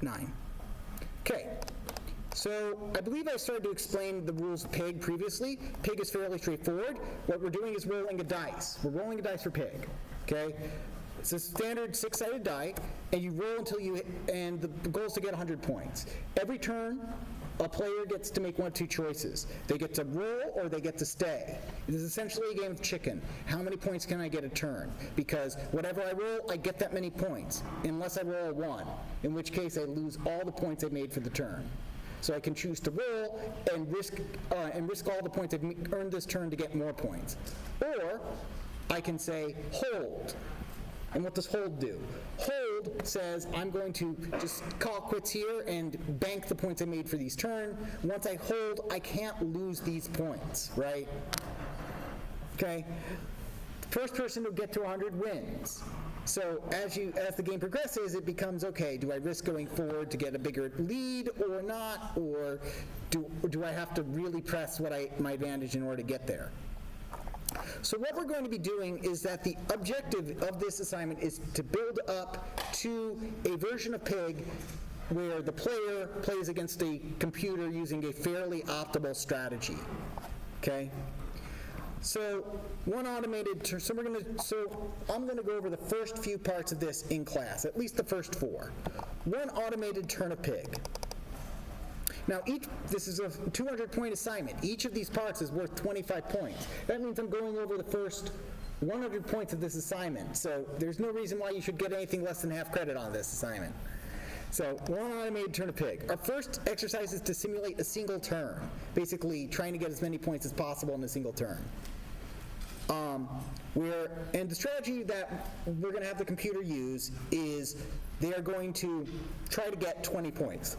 9. Okay. So I believe I started to explain the rules of pig previously. Pig is fairly straightforward. What we're doing is rolling a dice. We're rolling a dice for pig, okay? It's a standard 6-sided die, and you roll until you hit, and the goal is to get 100 points. Every turn, a player gets to make one of two choices. They get to roll or they get to stay. It is essentially a game of chicken. How many points can I get a turn? Because whatever I roll, I get that many points, unless I roll a 1, in which case I lose all the points I made for the turn. So I can choose to roll and risk all the points I've earned this turn to get more points. Or I can say hold. And what does hold do? Hold says I'm going to just call quits here and bank the points I made for these turn. Once I hold, I can't lose these points, right? Okay? First person to get to 100 wins. So as the game progresses, it becomes, okay, do I risk going forward to get a bigger lead or not? Or do I have to really press my advantage in order to get there? So what we're going to be doing is that the objective of this assignment is to build up to a version of Pig where the player plays against a computer using a fairly optimal strategy. Okay? So one automated turn. So I'm going to go over the first few parts of this in class, at least the first 4. One automated turn of Pig. Now, this is a 200-point assignment. Each of these parts is worth 25 points. That means I'm going over the first 100 points of this assignment. So there's no reason why you should get anything less than half credit on this assignment. So one automated turn of Pig. Our first exercise is to simulate a single turn, basically trying to get as many points as possible in a single turn. And the strategy that we're going to have the computer use is they are going to try to get 20 points.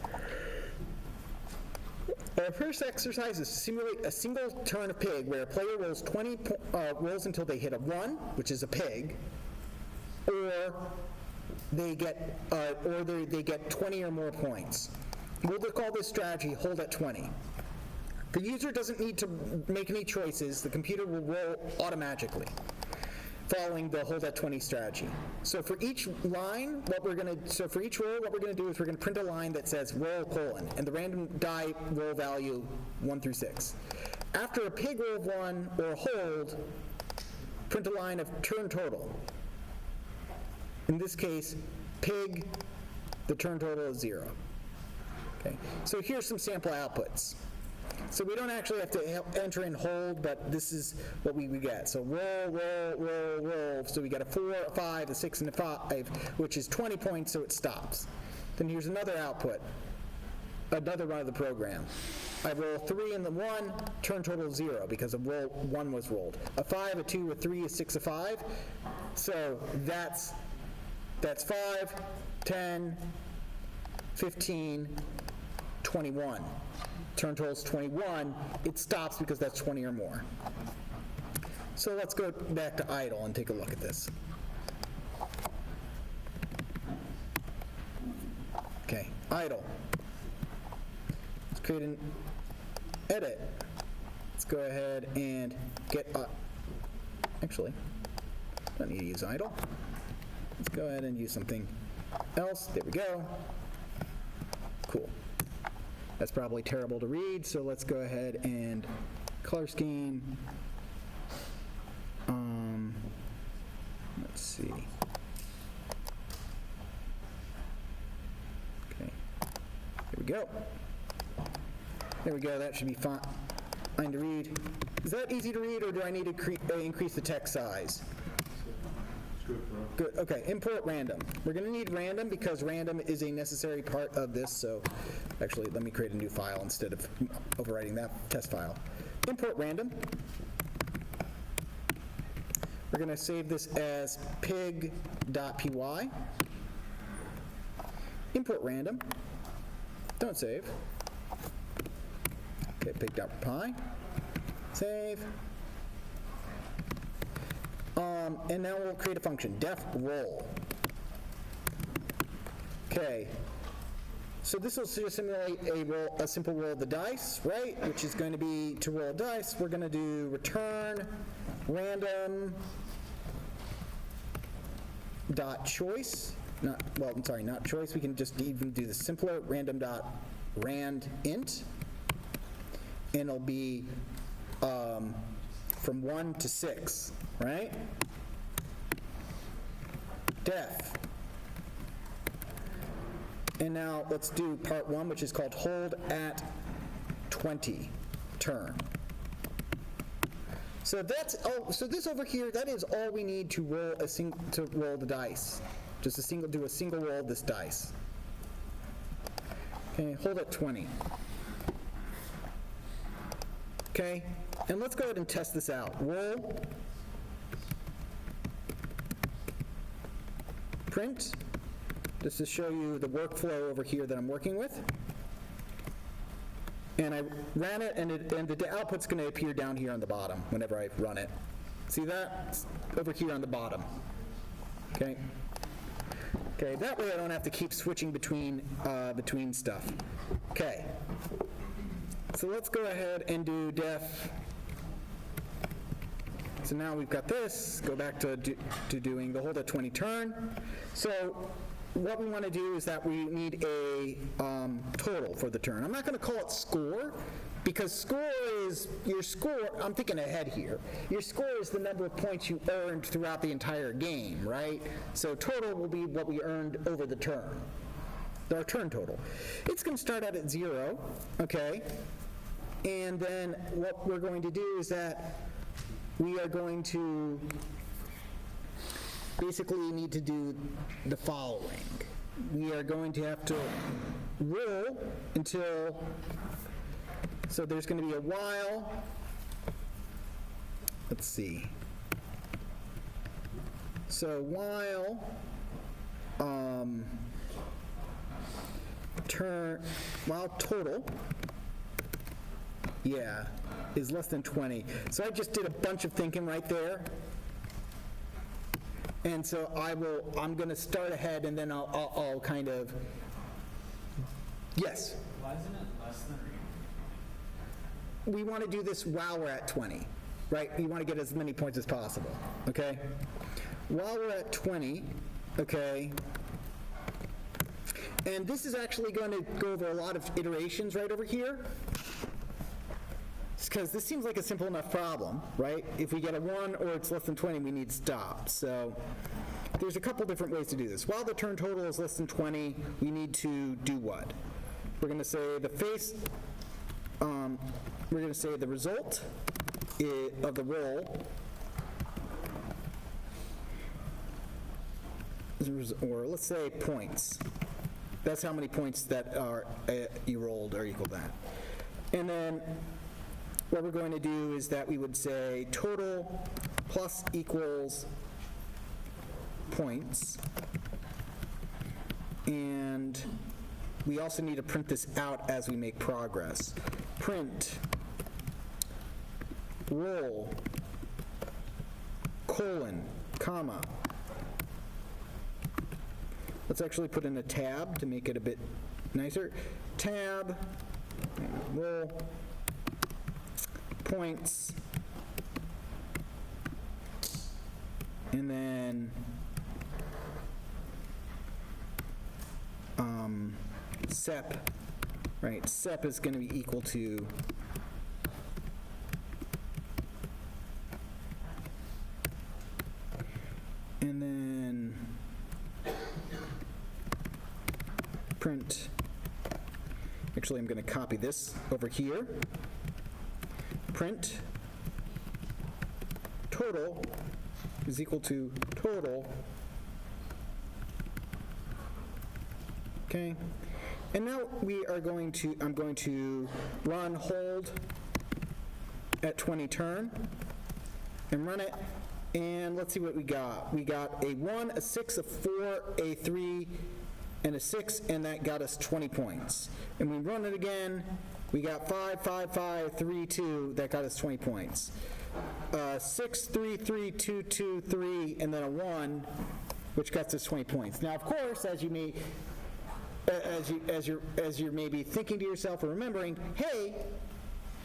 Our first exercise is to simulate a single turn of Pig where a player rolls rolls until they hit a 1, which is a pig, or they get 20 or more points. We'll call this strategy hold at 20. The user doesn't need to make any choices. The computer will roll automatically, following the hold at 20 strategy. So for each line, for each roll, what we're going to do is we're going to print a line that says roll : and the random die roll value 1 through 6. After a pig roll of 1 or a hold, print a line of turn total. In this case, pig, the turn total is 0. Okay. So here's some sample outputs. So we don't actually have to enter in hold, but this is what we get. So roll, roll, roll, roll. So we get a 4, a 5, a 6, and a 5, which is 20 points, so it stops. Then here's another output, another run of the program. I roll 3 and the 1, turn total 0 because a roll 1 was rolled. A 5, a 2, a 3, a 6, a 5. So that's 5, 10, 15, 21. Turn total is 21. It stops because that's 20 or more. So let's go back to idle and take a look at this. Okay, idle. Let's create an edit. Let's go ahead and get actually, don't need to use idle. Let's go ahead and use something else. There we go. Cool. That's probably terrible to read, so let's go ahead and color scheme. Let's see. Okay. There we go. There we go. That should be fine to read. Is that easy to read, or do I need to increase the text size? Good. Okay. Import random. We're going to need random because random is a necessary part of this. So, actually, let me create a new file instead of overwriting that test file. Import random. We're going to save this as pig.py. Import random. Don't save. Okay, pig.py. Save. And now we'll create a function, def roll. Okay. So this will just simulate a simple roll of the dice, right? Which is going to be, to roll a dice, we're going to do return random dot choice. not choice. We can just even do the simpler random.rand int, and it'll be from 1 to 6, right? Def. And now let's do part 1, which is called hold at 20 turn. So so this over here, that is all we need to roll roll the dice. Just do a single roll of this dice. Okay, hold at 20. Okay, and let's go ahead and test this out. Roll. Print. Just to show you the workflow over here that I'm working with. And I ran it, and the output's going to appear down here on the bottom whenever I run it. See that? It's over here on the bottom. Okay. Okay, that way I don't have to keep switching between stuff. Okay. So let's go ahead and do def. So now we've got this. Go back to doing the hold at 20 turn. So what we want to do is that we need a total for the turn. I'm not going to call it score, because score is your score. I'm thinking ahead here. Your score is the number of points you earned throughout the entire game, right? So total will be what we earned over the turn, our turn total. It's going to start out at 0, okay? And then what we're going to do is that we are going to basically need to do the following. We are going to have to roll until, so there's going to be a while, let's see. So while total, yeah, is less than 20. So I just did a bunch of thinking right there. And so I'm going to start ahead, and then I'll kind of, yes? Why isn't it less than we want to do this while we're at 20, right? We want to get as many points as possible, okay? While we're at 20, okay, and this is actually going to go over a lot of iterations right over here, because this seems like a simple enough problem, right? If we get a 1 or it's less than 20, we need stop. So there's a couple different ways to do this. While the turn total is less than 20, we need to do what? We're going to say the we're going to say the result of the roll, or let's say points. That's how many points that are you rolled are equal to that. And then what we're going to do is that we would say total plus equals points. And we also need to print this out as we make progress. Print roll colon comma. Let's actually put in a tab to make it a bit nicer. Tab roll points, and then sep, right? Sep is going to be equal to and then print. Actually, I'm going to copy this over here. Print total is equal to total. Okay. And now I'm going to run hold at 20 turn and run it. And let's see what we got. We got a 1, a 6, a 4, a 3, and a 6, and that got us 20 points. And we run it again. We got 5, 5, 5, 3, 2. That got us 20 points. 6, 3, 3, 2, 2, 3, and then a 1, which gets us 20 points. Now, of course, as you're maybe thinking to yourself or remembering, hey,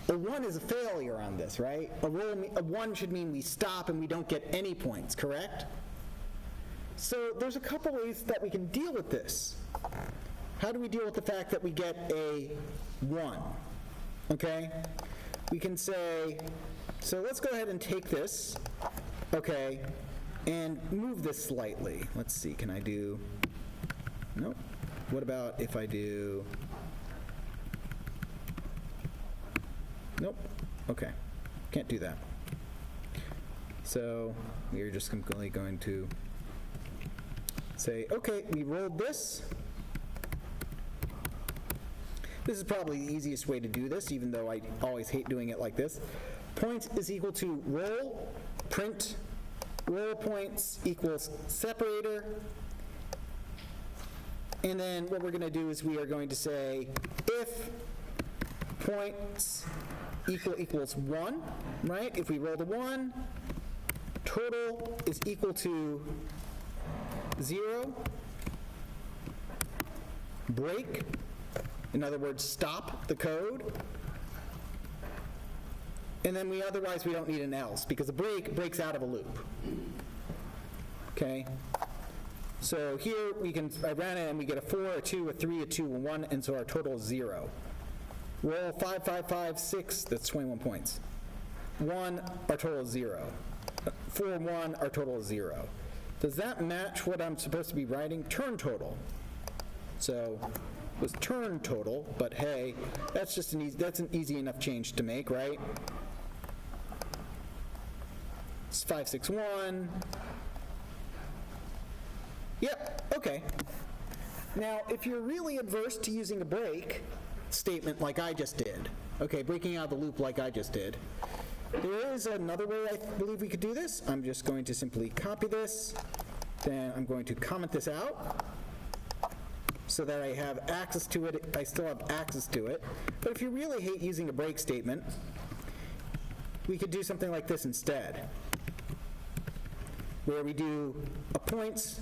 a 1 is a failure on this, right? A 1 should mean we stop and we don't get any points, correct? So there's a couple ways that we can deal with this. How do we deal with the fact that we get a 1? Okay? We can say, so let's go ahead and take this, okay, and move this slightly. Let's see, can I do, nope. What about if I do, nope, okay, can't do that. So we're just completely going to say, okay, we rolled this. This is probably the easiest way to do this, even though I always hate doing it like this. Points is equal to roll, print, roll points equals separator. And then what we're going to do is we are going to say if points equals 1, right? If we roll the 1, total is equal to 0, break, in other words, stop the code, and then otherwise we don't need an else, because a break breaks out of a loop. Okay? So here I ran it and we get a 4, a 2, a 3, a 2, a 1, and so our total is 0. Roll 5, 5, 5, 6, that's 21 points. 1, our total is 0. 4, 1, our total is 0. Does that match what I'm supposed to be writing? Turn total. So it was turn total, but hey, that's an easy enough change to make, right? It's 5, 6, 1. Yep, okay. Now, if you're really adverse to using a break statement like I just did, okay, breaking out of the loop like I just did, there is another way I believe we could do this. I'm just going to simply copy this, then I'm going to comment this out so that I have access to it. I still have access to it. But if you really hate using a break statement, we could do something like this instead, where we do a points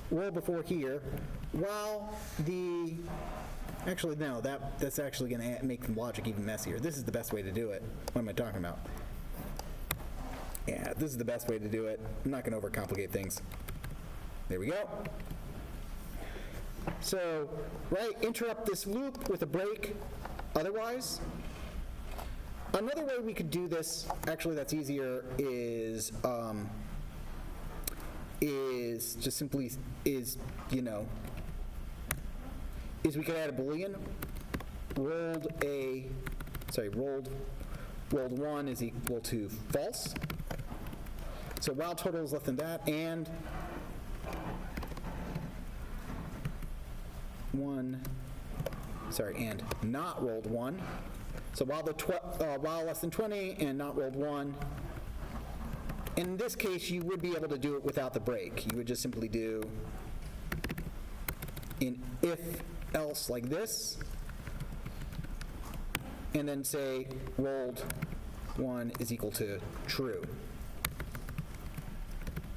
roll before here, while actually no, that's actually going to make the logic even messier. This is the best way to do it. What am I talking about? Yeah, this is the best way to do it. I'm not going to overcomplicate things. There we go. So, right, interrupt this loop with a break otherwise. Another way we could do this, actually that's easier, is just simply, is we could add a Boolean. Rolled 1 is equal to false. So while total is less than that, and not rolled 1. So while less than 20 and not rolled 1. In this case, you would be able to do it without the break. You would just simply do an if else like this, and then say rolled 1 is equal to true.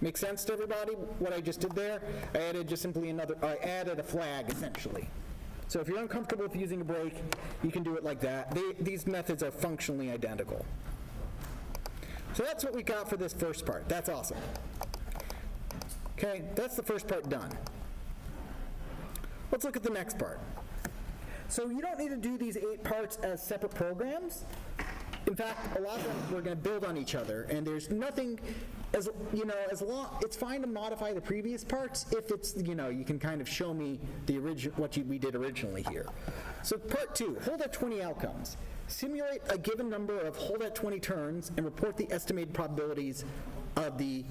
Make sense to everybody what I just did there? I added I added a flag essentially. So if you're uncomfortable with using a break, you can do it like that. These methods are functionally identical. So that's what we got for this first part. That's awesome. Okay, that's the first part done. Let's look at the next part. So you don't need to do these 8 parts as separate programs. In fact, a lot of them we're going to build on each other, and there's nothing, as long, it's fine to modify the previous parts if it's, you can kind of show me the we did originally here. So part 2, hold at 20 outcomes. Simulate a given number of hold at 20 turns and report the estimated probabilities of the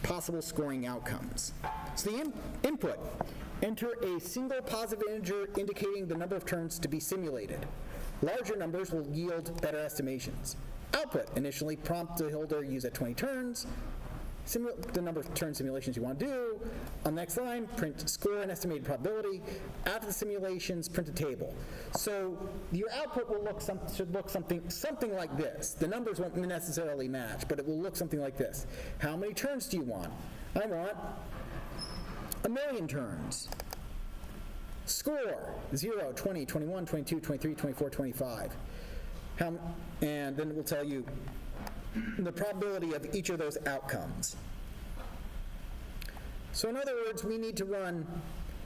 possible scoring outcomes. So the input, enter a single positive integer indicating the number of turns to be simulated. Larger numbers will yield better estimations. Output, initially prompt the holder use at 20 turns. The number of turn simulations you want to do. On the next line, print score and estimated probability. After the simulations, print a table. So your output will should look something like this. The numbers won't necessarily match, but it will look something like this. How many turns do you want? I want 1,000,000 turns. Score, 0, 20, 21, 22, 23, 24, 25. And then it will tell you the probability of each of those outcomes. So in other words, we need to run,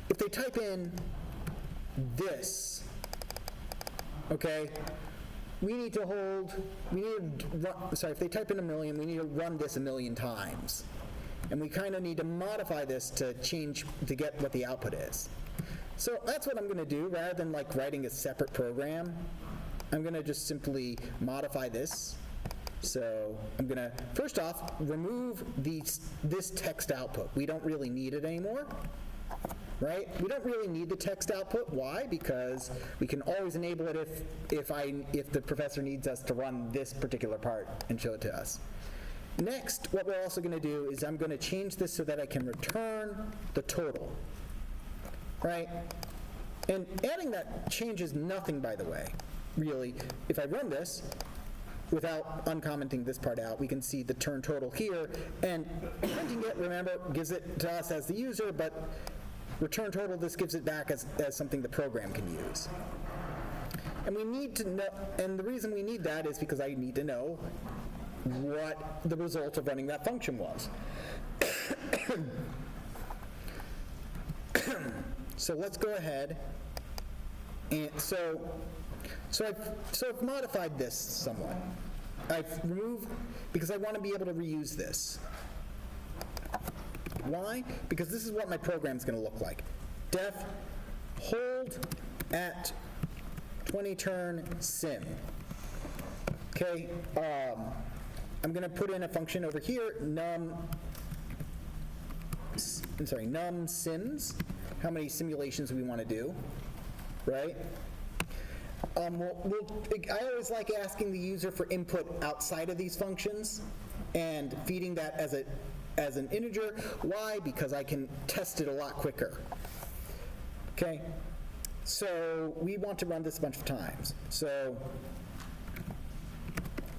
if they type in this, okay, if they type in 1,000,000, we need to run this 1,000,000 times. And we kind of need to modify this to get what the output is. So that's what I'm going to do. Rather than like writing a separate program, I'm going to just simply modify this. So I'm going to, first off, remove this text output. We don't really need it anymore, right? We don't really need the text output. Why? Because we can always enable it if the professor needs us to run this particular part and show it to us. Next, what we're also going to do is I'm going to change this so that I can return the total, right? And adding that changes nothing, by the way, really. If I run this, without uncommenting this part out, we can see the turn total here, and printing it, remember, gives it to us as the user, but return total, this gives it back as something the program can use. And we need to know, and the reason we need that is because I need to know what the result of running that function was. So let's go ahead, and so I've modified this somewhat. I've removed, because I want to be able to reuse this. Why? Because this is what my program's going to look like. Def hold at 20 turn sim. Okay, I'm going to put in a function over here, num sims, how many simulations we want to do, right? I always like asking the user for input outside of these functions and feeding that as an integer. Why? Because I can test it a lot quicker. Okay, so we want to run this a bunch of times. So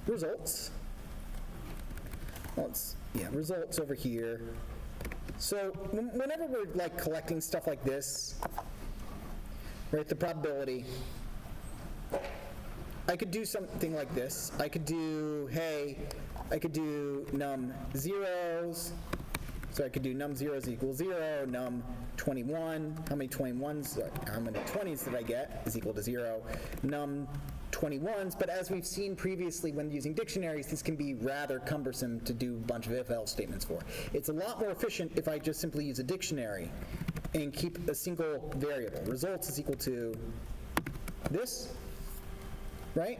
results. Results over here. So whenever we're like collecting stuff like this, right, the probability, I could do something like this. I could do num zeros. So I could do num zeros equals 0, num 21, how many 20s did I get is equal to 0, num 21s, but as we've seen previously when using dictionaries, this can be rather cumbersome to do a bunch of if-else statements for. It's a lot more efficient if I just simply use a dictionary and keep a single variable. Results is equal to this, right?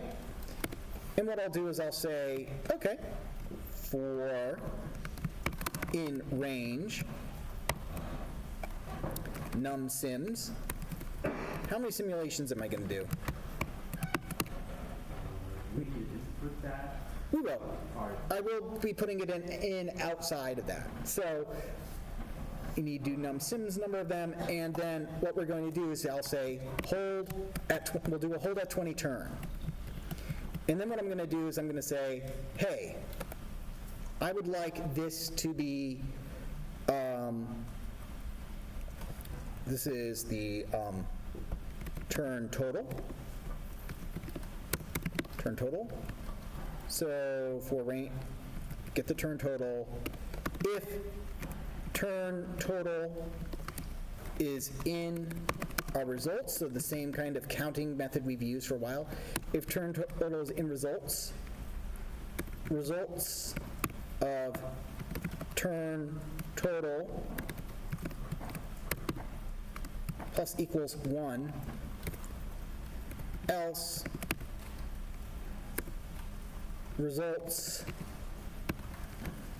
And what I'll do is I'll say, okay, for in range num sims, how many simulations am I going to do? We could just put that. We will. I will be putting it in outside of that. So you need to do num sims number of them, and then what we're going to do is I'll say hold at, we'll do a hold at 20 turn. And then what I'm going to do is I'm going to say, hey, I would like this to be, this is the turn total. So for range, get the turn total. If turn total is in our results, so the same kind of counting method we've used for a while, if turn total is in results of turn total plus equals 1, else results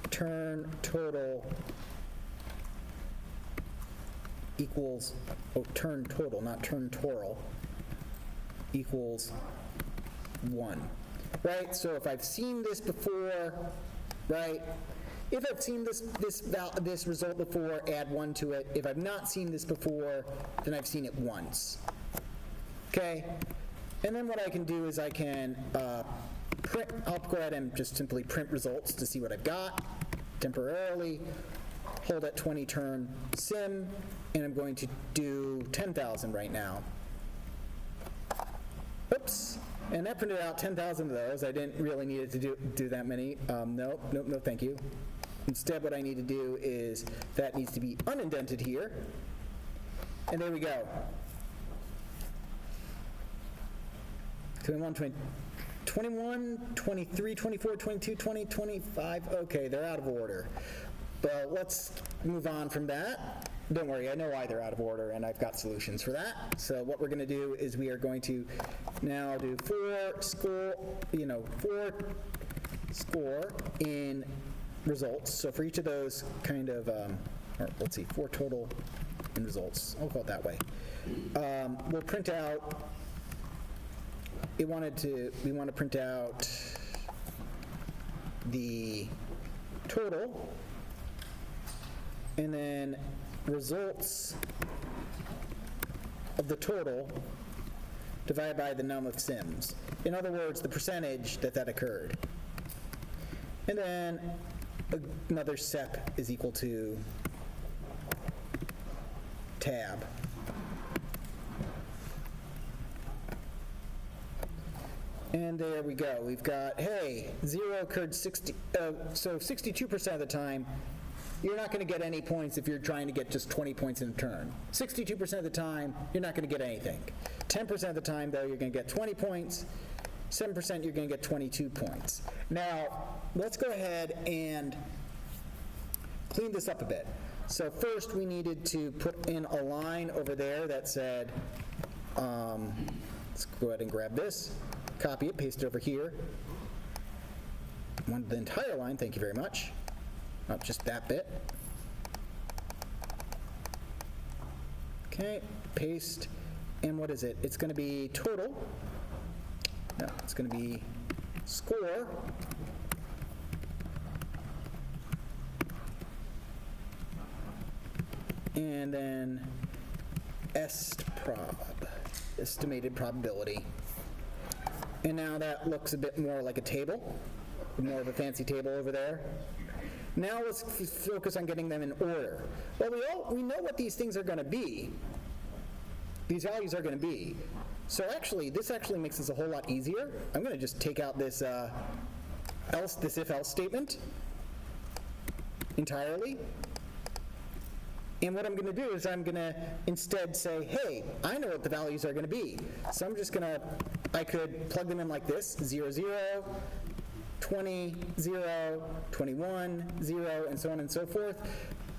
turn total equals, turn total, not turn total, equals 1, right? So if I've seen this before, right? If I've seen this result before, add 1 to it. If I've not seen this before, then I've seen it once. Okay? And then what I can do is I can print, I'll go ahead and just simply print results to see what I've got temporarily, hold at 20 turn sim, and I'm going to do 10,000 right now. Oops, and that printed out 10,000 of those. I didn't really need it to do that many. No, thank you. Instead, what I need to do is, that needs to be unindented here. And there we go. 21, 23, 24, 22, 20, 25. Okay, they're out of order. But let's move on from that. Don't worry, I know why they're out of order, and I've got solutions for that. So what we're going to do is we are going to now do 4 score in results. So for each of those kind of, or let's see, 4 total in results. I'll call it that way. We'll print out. We want to print out the total, and then results of the total divided by the num of sims. In other words, the percentage that occurred. And then another sep is equal to tab. And there we go. We've got, hey, 0 occurred 60, so 62% of the time, you're not going to get any points if you're trying to get just 20 points in a turn. 62% of the time, you're not going to get anything. 10% of the time, though, you're going to get 20 points. 7% you're going to get 22 points. Now, let's go ahead and clean this up a bit. So first, we needed to put in a line over there that said, let's go ahead and grab this. Copy it, paste it over here. Want the entire line, thank you very much. Not just that bit. Okay, paste, and what is it? It's going to be total. No, it's going to be score. And then estprob, estimated probability. And now that looks a bit more like a table, more of a fancy table over there. Now let's focus on getting them in order. Well, we know what these things are going to be. These values are going to be. So actually, this actually makes this a whole lot easier. I'm going to just take out this this if-else statement entirely. And what I'm going to do is I'm going to instead say, hey, I know what the values are going to be. So I'm just going to, I could plug them in like this, 0, 0, 20, 0, 21, 0, and so on and so forth.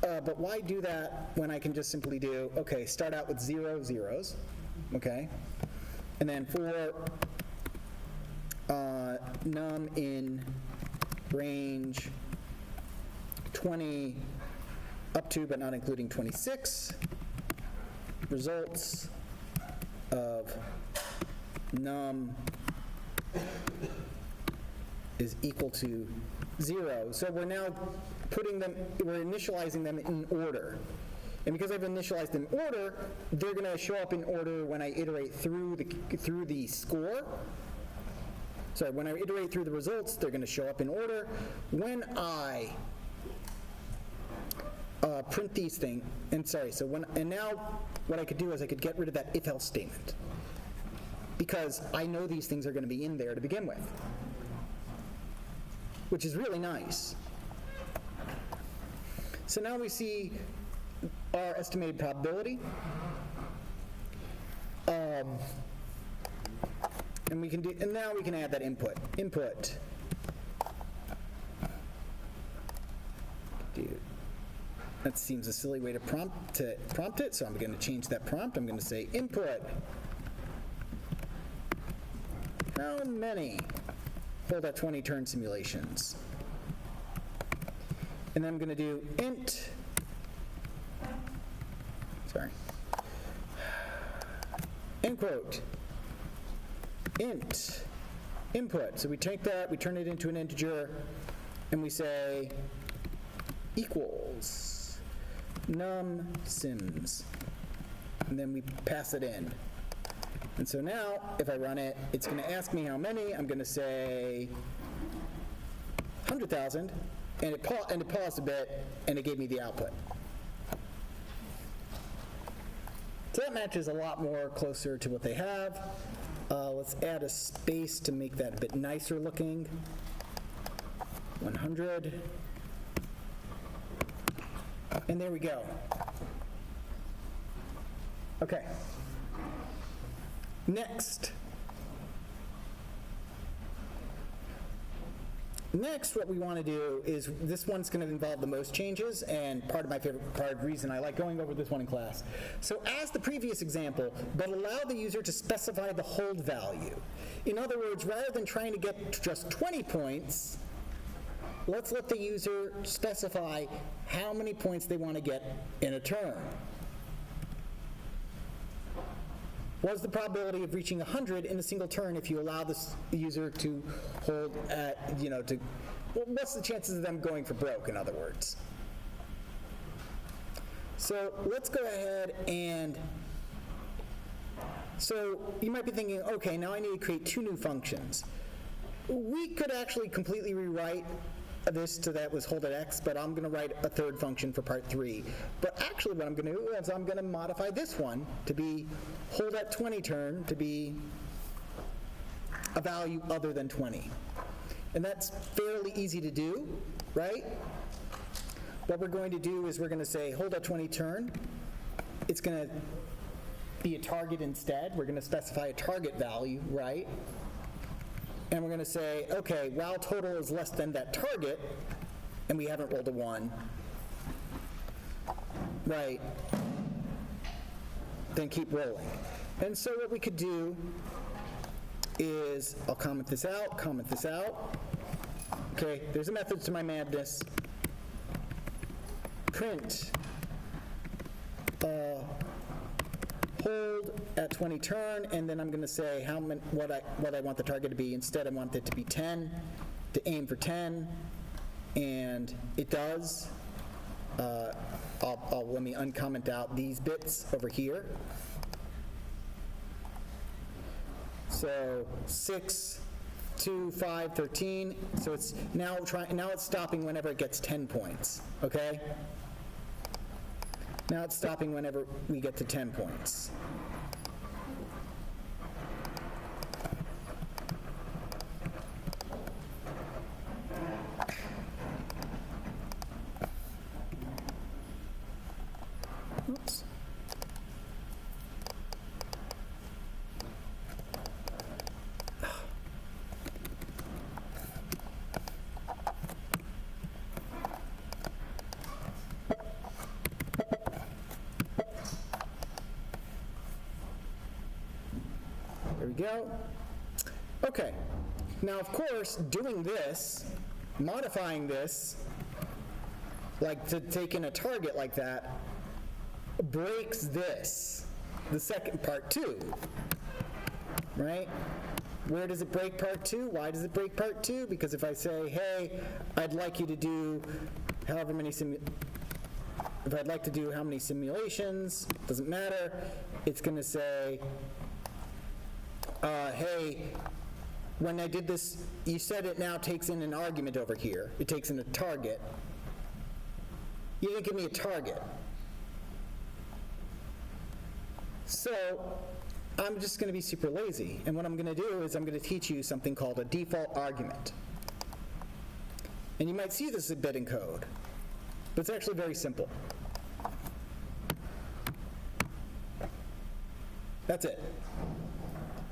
But why do that when I can just simply do, okay, start out with 0 zeros, okay? And then for num in range 20 up to but not including 26, results of num is equal to 0. So we're now we're initializing them in order. And because I've initialized them in order, they're going to show up in order when I iterate through the score. Sorry, when I iterate through the results, they're going to show up in order. When I print these things, and now what I could do is I could get rid of that if-else statement, because I know these things are going to be in there to begin with, which is really nice. So now we see our estimated probability, and now we can add that input. That seems a silly way to prompt it, so I'm going to change that prompt. I'm going to say input. How many? Hold at 20 turn simulations. And then I'm going to do int. Sorry. End quote. Int input. So we take that, we turn it into an integer, and we say equals num sims, and then we pass it in. And so now, if I run it, it's going to ask me how many. I'm going to say 100,000, and it paused a bit, and it gave me the output. So that matches a lot more closer to what they have. Let's add a space to make that a bit nicer looking. 100. And there we go. Okay. Next. Next, what we want to do is, this one's going to involve the most changes, and part of my favorite part, reason I like going over this one in class. So as the previous example, but allow the user to specify the hold value. In other words, rather than trying to get just 20 points, let's let the user specify how many points they want to get in a turn. What's the probability of reaching 100 in a single turn if you allow the user to hold at, what's the chances of them going for broke, in other words? So let's go ahead and, so you might be thinking, okay, now I need to create 2 new functions. We could actually completely rewrite this to that was hold at x, but I'm going to write a 3rd function for part 3. But actually what I'm going to do is I'm going to modify this one to be hold at 20 turn to be a value other than 20. And that's fairly easy to do, right? What we're going to do is we're going to say hold at 20 turn. It's going to be a target instead. We're going to specify a target value, right? And we're going to say, okay, while total is less than that target, and we haven't rolled a 1, right, then keep rolling. And so what we could do is, I'll comment this out. Okay, there's a method to my madness. Print hold at 20 turn, and then I'm going to say how many, what I want the target to be. Instead, I want it to be 10, to aim for 10, and it does. Let me uncomment out these bits over here. So 6, 2, 5, 13. So it's now it's stopping whenever it gets 10 points. Okay. Now it's stopping whenever we get to 10 points. Oops. There we go. Okay. Now, of course, doing this, modifying this, like to take in a target like that, breaks this, the second part 2, right? Where does it break part 2? Why does it break part 2? Because if I say, hey, I'd like you to do however many if I'd like to do how many simulations, doesn't matter, it's going to say, hey, when I did this, you said it now takes in an argument over here. It takes in a target. You didn't give me a target. So I'm just going to be super lazy. And what I'm going to do is I'm going to teach you something called a default argument. And you might see this a bit in code, but it's actually very simple. That's it.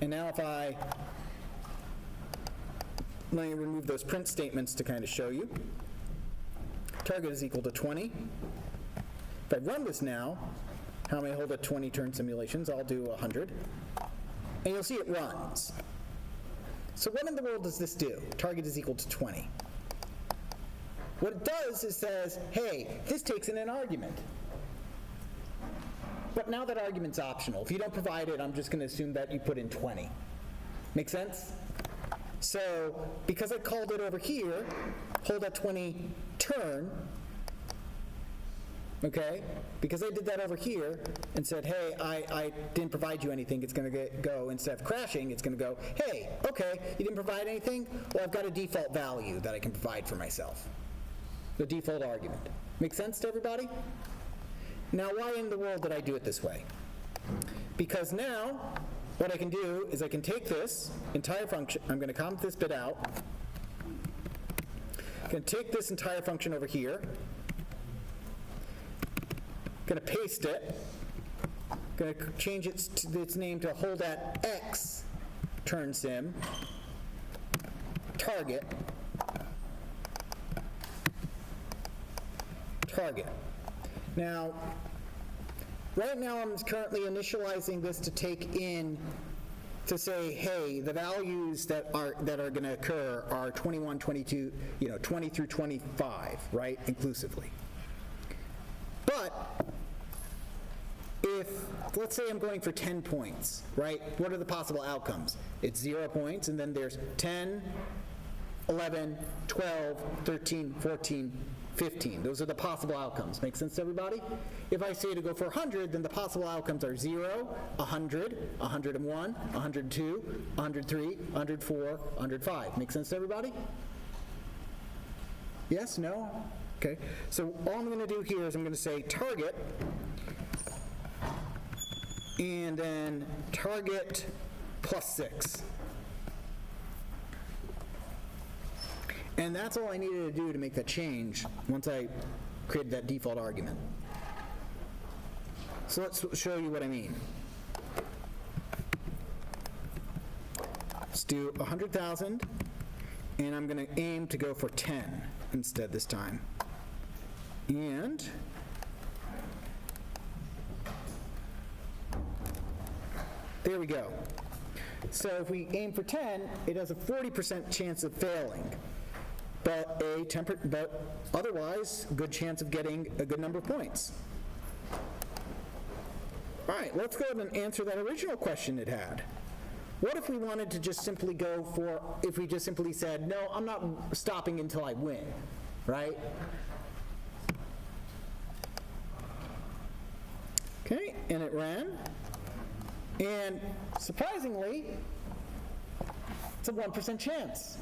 And now if let me remove those print statements to kind of show you. Target is equal to 20. If I run this now, how many hold at 20 turn simulations? I'll do 100. And you'll see it runs. So what in the world does this do? Target is equal to 20. What it does is says, hey, this takes in an argument. But now that argument's optional. If you don't provide it, I'm just going to assume that you put in 20. Make sense? So because I called it over here, hold at 20 turn, okay? Because I did that over here and said, hey, I didn't provide you anything, it's going to go, instead of crashing, it's going to go, hey, okay, you didn't provide anything? Well, I've got a default value that I can provide for myself. The default argument. Make sense to everybody? Now, why in the world did I do it this way? Because now, what I can do is I can take this entire function, I'm going to comment this bit out. I'm going to take this entire function over here, Gonna paste it. Gonna change its name to hold at X turn sim. Target. Now, right now I'm currently initializing this to take in, to say, hey, the values that are going to occur are 21, 22, 20 through 25, right, inclusively. But if, let's say I'm going for 10 points, right, what are the possible outcomes? It's 0 points, and then there's 10, 11, 12, 13, 14, 15. Those are the possible outcomes. Make sense to everybody? If I say to go for 100, then the possible outcomes are 0, 100, 101, 102, 103, 104, 105. Make sense to everybody? Yes? No? Okay. So all I'm going to do here is I'm going to say target, and then target plus 6. And that's all I needed to do to make that change once I created that default argument. So let's show you what I mean. Let's do 100,000, and I'm going to aim to go for 10 instead this time. And there we go. So if we aim for 10, it has a 40% chance of failing. But otherwise, good chance of getting a good number of points. All right, let's go ahead and answer that original question it had. What if we wanted to just simply go for, if we just simply said, no, I'm not stopping until I win, right? Okay, and it ran. And surprisingly, it's a 1% chance.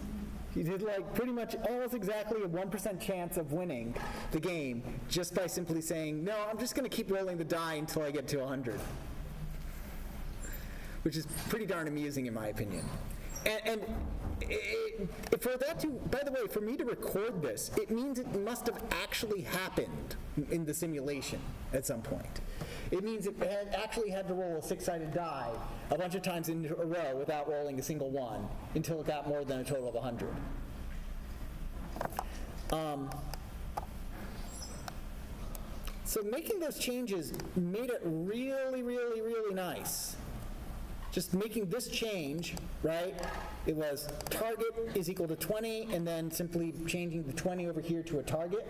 You did like pretty much almost exactly a 1% chance of winning the game just by simply saying, no, I'm just going to keep rolling the die until I get to 100. Which is pretty darn amusing in my opinion. And for that to, by the way, for me to record this, it means it must have actually happened in the simulation at some point. It means it actually had to roll a 6-sided die a bunch of times in a row without rolling a single one until it got more than a total of 100. So making those changes made it really, really, really nice. Just making this change, right? It was target is equal to 20, and then simply changing the 20 over here to a target.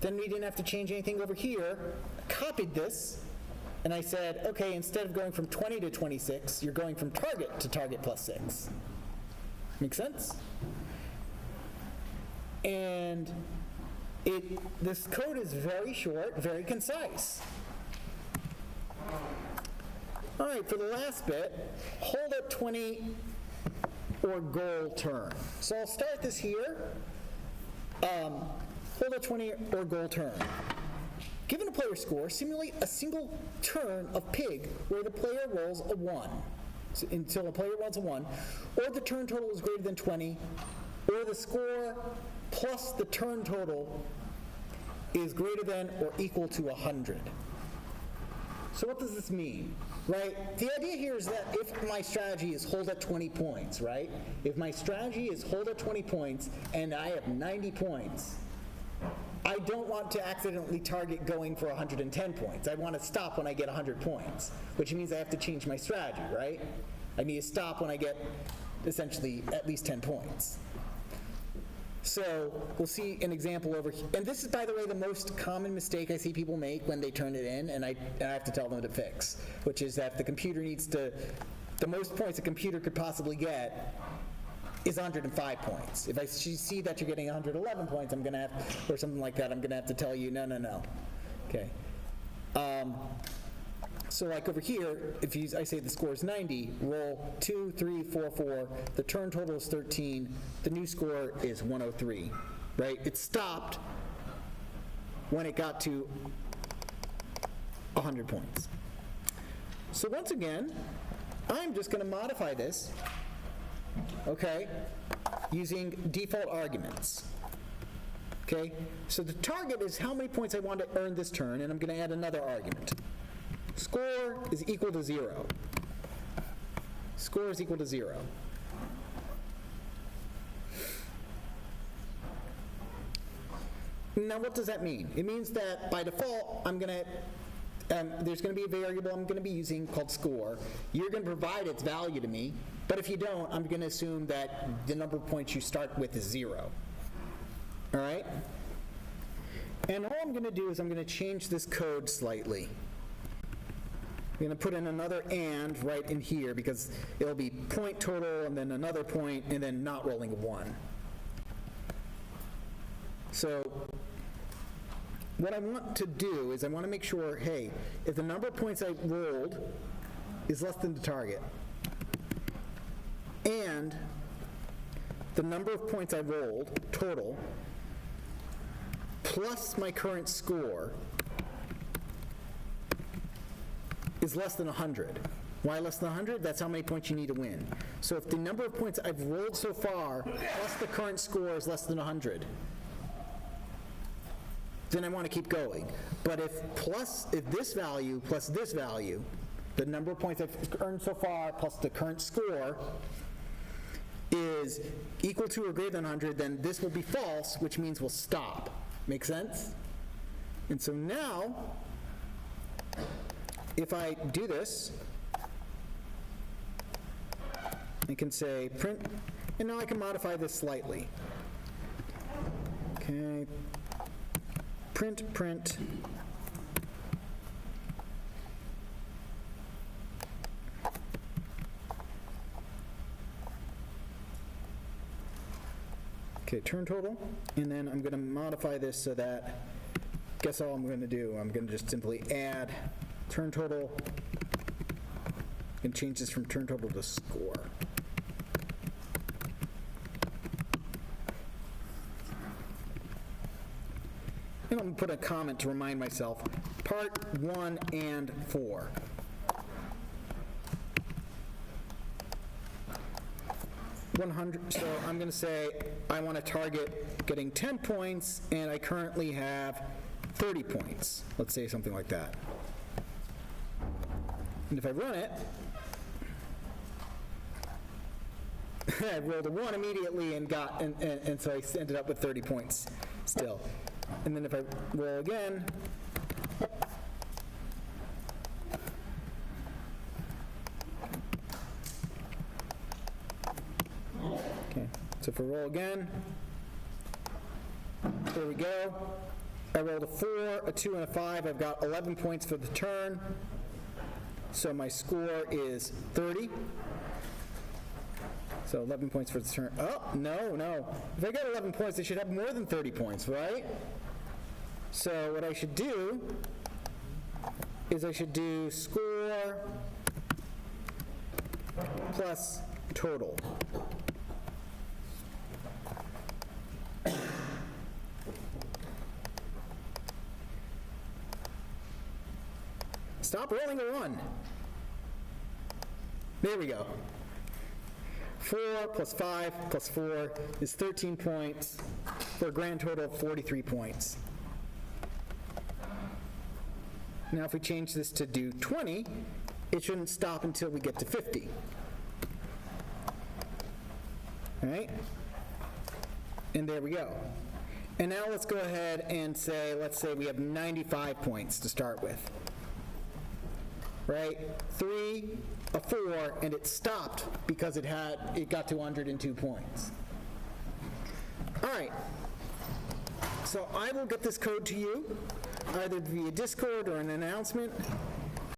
Then we didn't have to change anything over here. I copied this, and I said, okay, instead of going from 20 to 26, you're going from target to target plus 6. Make sense? And this code is very short, very concise. All right, for the last bit, hold at 20 or goal turn. So I'll start this here. Hold at 20 or goal turn. Given a player score, simulate a single turn of pig where the player rolls a 1. So, until a player rolls a 1, or the turn total is greater than 20, or the score plus the turn total is greater than or equal to 100. So what does this mean, right? The idea here is that if my strategy is hold at 20 points, right? If my strategy is hold at 20 points and I have 90 points, I don't want to accidentally target going for 110 points. I want to stop when I get 100 points, which means I have to change my strategy, right? I need to stop when I get essentially at least 10 points. So we'll see an example over here. And this is, by the way, the most common mistake I see people make when they turn it in, and I have to tell them to fix, which is that the computer needs to, the most points a computer could possibly get is 105 points. If I see that you're getting 111 points, I'm going to have, or something like that, I'm going to have to tell you, no. Okay. So like over here, if I say the score is 90, roll 2, 3, 4, 4, the turn total is 13, the new score is 103, right? It stopped when it got to 100 points. So once again, I'm just going to modify this, okay, using default arguments. Okay, so the target is how many points I want to earn this turn, and I'm going to add another argument. Score is equal to 0. Score is equal to 0. Now, what does that mean? It means that by default, there's going to be a variable I'm going to be using called score. You're going to provide its value to me, but if you don't, I'm going to assume that the number of points you start with is 0. All right? And all I'm going to do is I'm going to change this code slightly. I'm going to put in another and right in here because it'll be point total and then another point and then not rolling a 1. So what I want to do is I want to make sure, hey, if the number of points I rolled is less than the target, and the number of points I rolled, total, plus my current score is less than 100. Why less than 100? That's how many points you need to win. So if the number of points I've rolled so far plus the current score is less than 100, then I want to keep going. But if this value plus this value, the number of points I've earned so far plus the current score is equal to or greater than 100, then this will be false, which means we'll stop. Make sense? And so now, if I do this, I can say print, and now I can modify this slightly. Okay. Print. Okay, turn total, and then I'm going to modify this so that, guess all I'm going to do, I'm going to just simply add turn total, and change this from turn total to score. And I'm going to put a comment to remind myself, part 1 and 4. So I'm going to say I want to target getting 10 points, and I currently have 30 points. Let's say something like that. And if I run it, I rolled a 1 immediately and so I ended up with 30 points still. And then if I roll again, okay, so if I roll again, there we go. I rolled a 4, a 2, and a 5. I've got 11 points for the turn. So my score is 30. So 11 points for the turn. Oh, no. If I got 11 points, I should have more than 30 points, right? So what I should do is I should do score plus total. Stop rolling a 1. There we go. 4 plus 5 plus 4 is 13 points for a grand total of 43 points. Now if we change this to do 20, it shouldn't stop until we get to 50. All right? And there we go. And now let's go ahead and say, let's say we have 95 points to start with. Right? 3, a 4, and it stopped because it got to 102 points. All right. So I will get this code to you, either via Discord or an announcement,